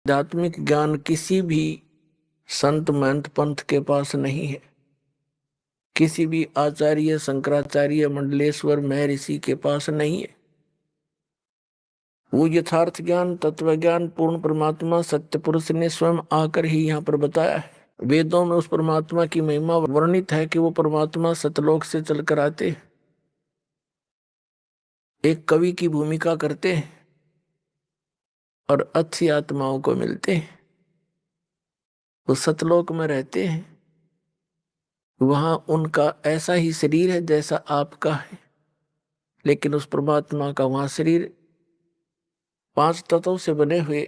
आध्यात्मिक ज्ञान किसी भी संत महंत पंथ के पास नहीं है, किसी भी आचार्य शंकराचार्य मंडलेश्वर महर्षि के पास नहीं है। वो यथार्थ ज्ञान तत्व ज्ञान पूर्ण परमात्मा सत्य पुरुष ने स्वयं आकर ही यहाँ पर बताया है। वेदों में उस परमात्मा की महिमा वर्णित है कि वो परमात्मा सतलोक से चलकर आते, एक कवि की भूमिका करते हैं और अच्छी आत्माओं को मिलते हैं। वो सतलोक में रहते हैं, वहां उनका ऐसा ही शरीर है जैसा आपका है, लेकिन उस परमात्मा का वहां शरीर 5 तत्वों से बने हुए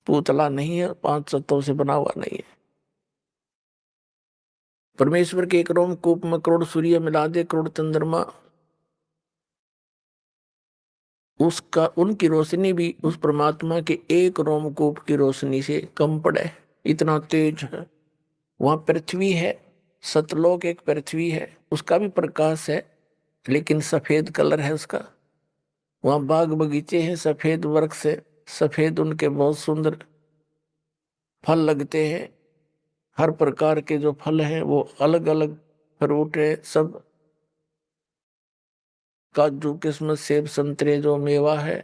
पुतला नहीं है, 5 तत्वों से बना हुआ नहीं है। परमेश्वर के एक रोमकूप में करोड़ सूर्य मिला दे, करोड़ चंद्रमा, उसका उनकी रोशनी भी उस परमात्मा के एक रोमकूप की रोशनी से कम पड़े, इतना तेज है। वहां पृथ्वी है, सतलोक एक पृथ्वी है, उसका भी प्रकाश है लेकिन सफेद कलर है उसका। वहां बाग बगीचे हैं, सफेद वृक्ष से सफेद उनके बहुत सुंदर फल लगते हैं। हर प्रकार के जो फल हैं वो अलग अलग फ्रूट है, सब काजू किस्मत सेब संतरे जो मेवा है।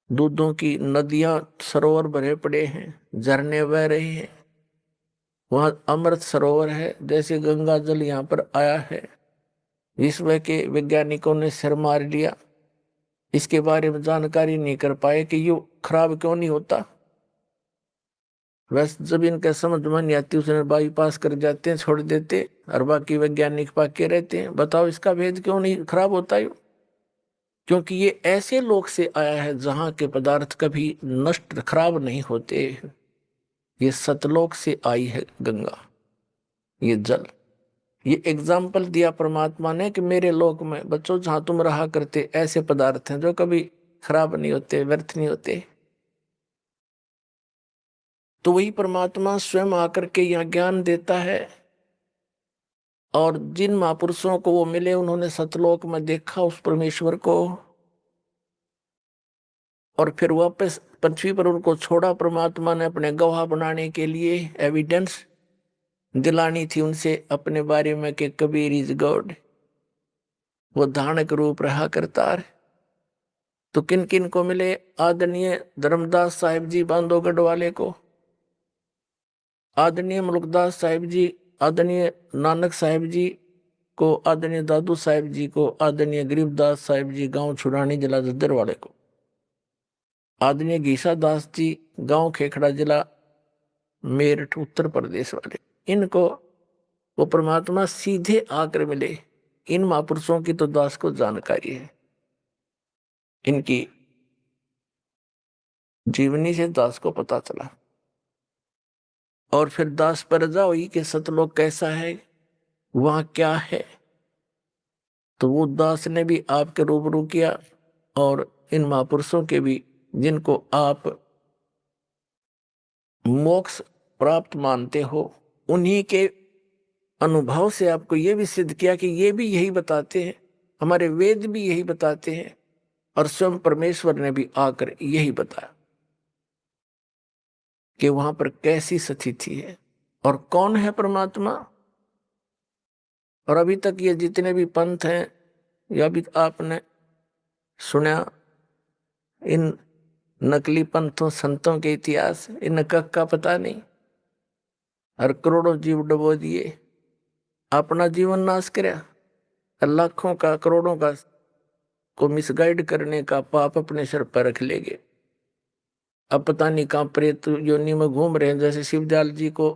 दूधों की नदियां सरोवर भरे पड़े हैं, झरने बह रहे हैं। वहां अमृत सरोवर है, जैसे गंगा जल यहाँ पर आया है। विश्व के वैज्ञानिकों ने सिर मार लिया, इसके बारे में जानकारी नहीं कर पाए कि ये खराब क्यों नहीं होता। वैसे जब इनका समझ में नहीं आती उसने बाईपास कर जाते हैं, छोड़ देते, और बाकी वैज्ञानिक पाके रहते हैं। बताओ इसका भेद क्यों नहीं खराब होता है? क्योंकि ये ऐसे लोक से आया है जहां के पदार्थ कभी नष्ट खराब नहीं होते। ये सतलोक से आई है गंगा, ये जल। ये एग्जाम्पल दिया परमात्मा ने कि मेरे लोक में बच्चों जहां तुम रहा करते ऐसे पदार्थ हैं जो कभी खराब नहीं होते, व्यर्थ नहीं होते। तो वही परमात्मा स्वयं आकर के यहाँ ज्ञान देता है। और जिन महापुरुषों को वो मिले उन्होंने सतलोक में देखा उस परमेश्वर को, और फिर वापस पृथ्वी पर उनको छोड़ा। परमात्मा ने अपने गवाह बनाने के लिए एविडेंस दिलानी थी उनसे अपने बारे में कि कबीर इज गॉड, वो धानक रूप रहा करतार। तो किन किन को मिले? आदरणीय धर्मदास साहिब जी बांधोगढ़ वाले को, आदरणीय मुल्कदास साहिब जी, आदरणीय नानक साहिब जी को, आदरणीय दादू साहिब जी को, आदरणीय गरीबदास साहिब जी गांव छुड़ानी जिला जद्दर वाले को, आदरणीय घीसा दास जी गांव खेखड़ा जिला मेरठ उत्तर प्रदेश वाले। इनको वो परमात्मा सीधे आकर मिले। इन महापुरुषों की तो दास को जानकारी है, इनकी जीवनी से दास को पता चला। और फिर दास पर रजा हुई कि सतलोक कैसा है, वहां क्या है। तो वो दास ने भी आपके रूबरू किया, और इन महापुरुषों के भी जिनको आप मोक्ष प्राप्त मानते हो, उन्हीं के अनुभव से आपको ये भी सिद्ध किया कि ये भी यही बताते हैं, हमारे वेद भी यही बताते हैं, और स्वयं परमेश्वर ने भी आकर यही बताया कि वहां पर कैसी स्थिति है और कौन है परमात्मा। और अभी तक ये जितने भी पंथ हैं, या भी आपने सुना इन नकली पंथों संतों के इतिहास, इन का पता नहीं। और करोड़ों जीव डबो दिए, अपना जीवन नाश करया, लाखों का करोड़ों का को मिसगाइड करने का पाप अपने सर पर रख लेंगे। अब पता नहीं कहां प्रेत योनि में घूम रहे हैं। जैसे शिवदयाल जी को